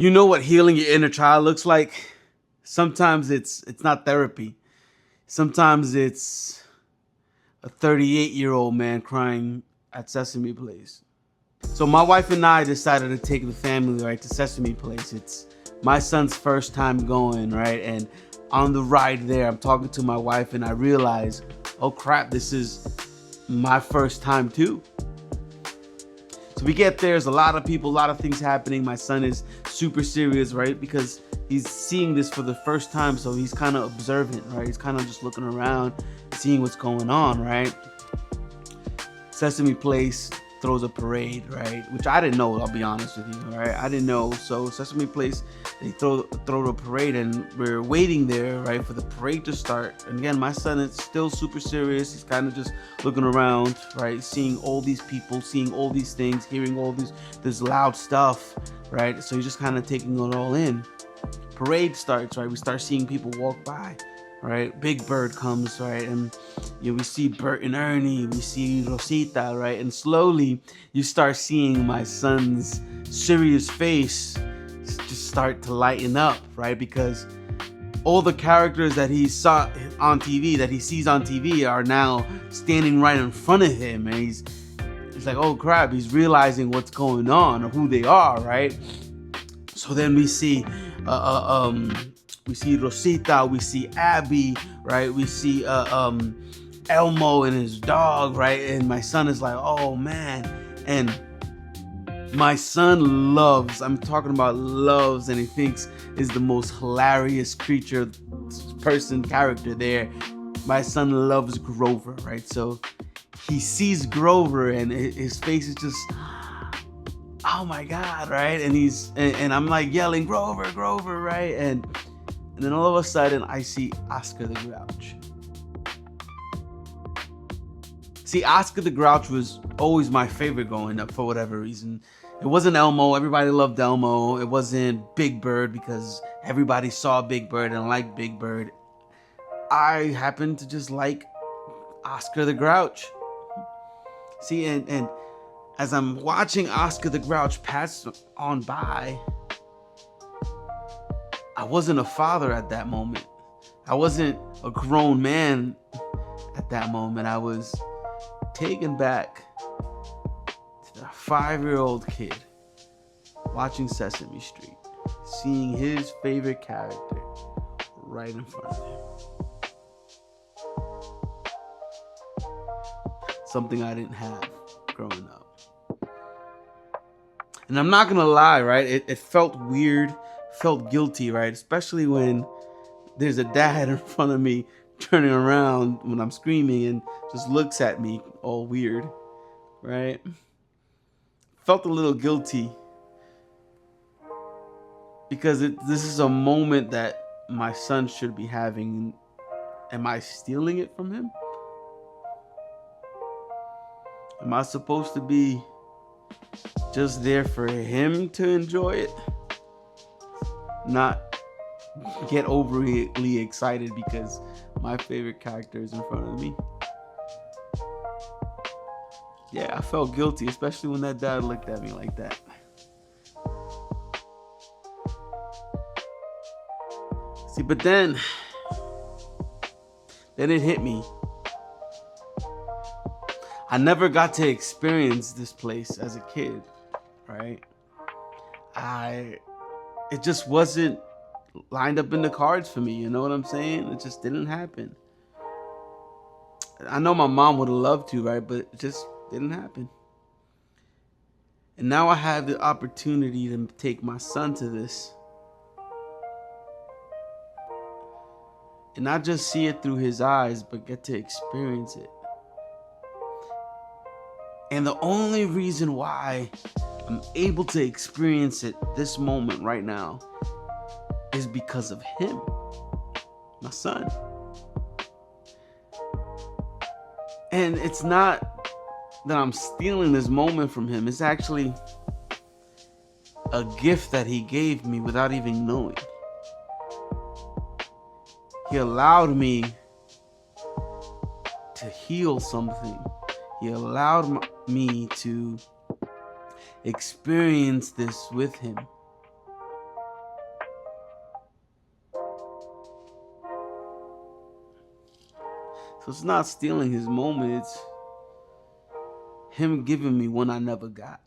You know what healing your inner child looks like? Sometimes it's not therapy. Sometimes it's a 38-year-old man crying at Sesame Place. So my wife and I decided to take the family right to Sesame Place. It's my son's first time going, right? And on the ride there, I'm talking to my wife and I realize, oh crap, this is my first time too. So we get there, there's a lot of people, a lot of things happening. My son is super serious, right? Because he's seeing this for the first time, so he's kind of observant, right? He's kind of just looking around, seeing what's going on, right? Sesame Place throws a parade, right? Which I didn't know, I'll be honest with you, right? I didn't know. So Sesame Place, they throw a parade and we're waiting there, right, for the parade to start. And again, my son is still super serious. He's kind of just looking around, right? Seeing all these people, seeing all these things, hearing all this loud stuff, right? So he's just kind of taking it all in. Parade starts, right? We start seeing people walk by, right? Big Bird comes, right? And we see Bert and Ernie, we see Rosita, right? And slowly you start seeing my son's serious face just start to lighten up, right? Because all the characters that he saw on TV, that he sees on TV, are now standing right in front of him, and he's like, oh crap, he's realizing what's going on or who they are, right? So then we see Rosita, we see Abby, right? We see Elmo and his dog, right? And my son is like, oh man. And my son loves, I'm talking about loves, and he thinks is the most hilarious character there. My son loves Grover, right? So he sees Grover and his face is just, oh my God, right? And I'm like yelling, Grover, Grover, right? And then all of a sudden I see Oscar the Grouch. See, Oscar the Grouch was always my favorite growing up for whatever reason. It wasn't Elmo. Everybody loved Elmo. It wasn't Big Bird because everybody saw Big Bird and liked Big Bird. I happened to just like Oscar the Grouch. See, and as I'm watching Oscar the Grouch pass on by, I wasn't a father at that moment. I wasn't a grown man at that moment. I was taken back to the 5-year-old kid watching Sesame Street, seeing his favorite character right in front of him. Something I didn't have growing up. And I'm not gonna lie, right? It felt weird, felt guilty, right? Especially when there's a dad in front of me turning around when I'm screaming and just looks at me all weird, right? Felt a little guilty because this is a moment that my son should be having. Am I stealing it from him? Am I supposed to be just there for him to enjoy it? Not get overly excited because my favorite character is in front of me. Yeah, I felt guilty, especially when that dad looked at me like that. See, but then it hit me. I never got to experience this place as a kid, right? It just wasn't lined up in the cards for me, you know what I'm saying? It just didn't happen. I know my mom would have loved to, right? But it just didn't happen. And now I have the opportunity to take my son to this. And not just see it through his eyes, but get to experience it. And the only reason why I'm able to experience it this moment right now is because of him, my son. And it's not that I'm stealing this moment from him. It's actually a gift that he gave me without even knowing. He allowed me to heal something. He allowed me to experience this with him. it's not stealing his moment, it's him giving me one I never got.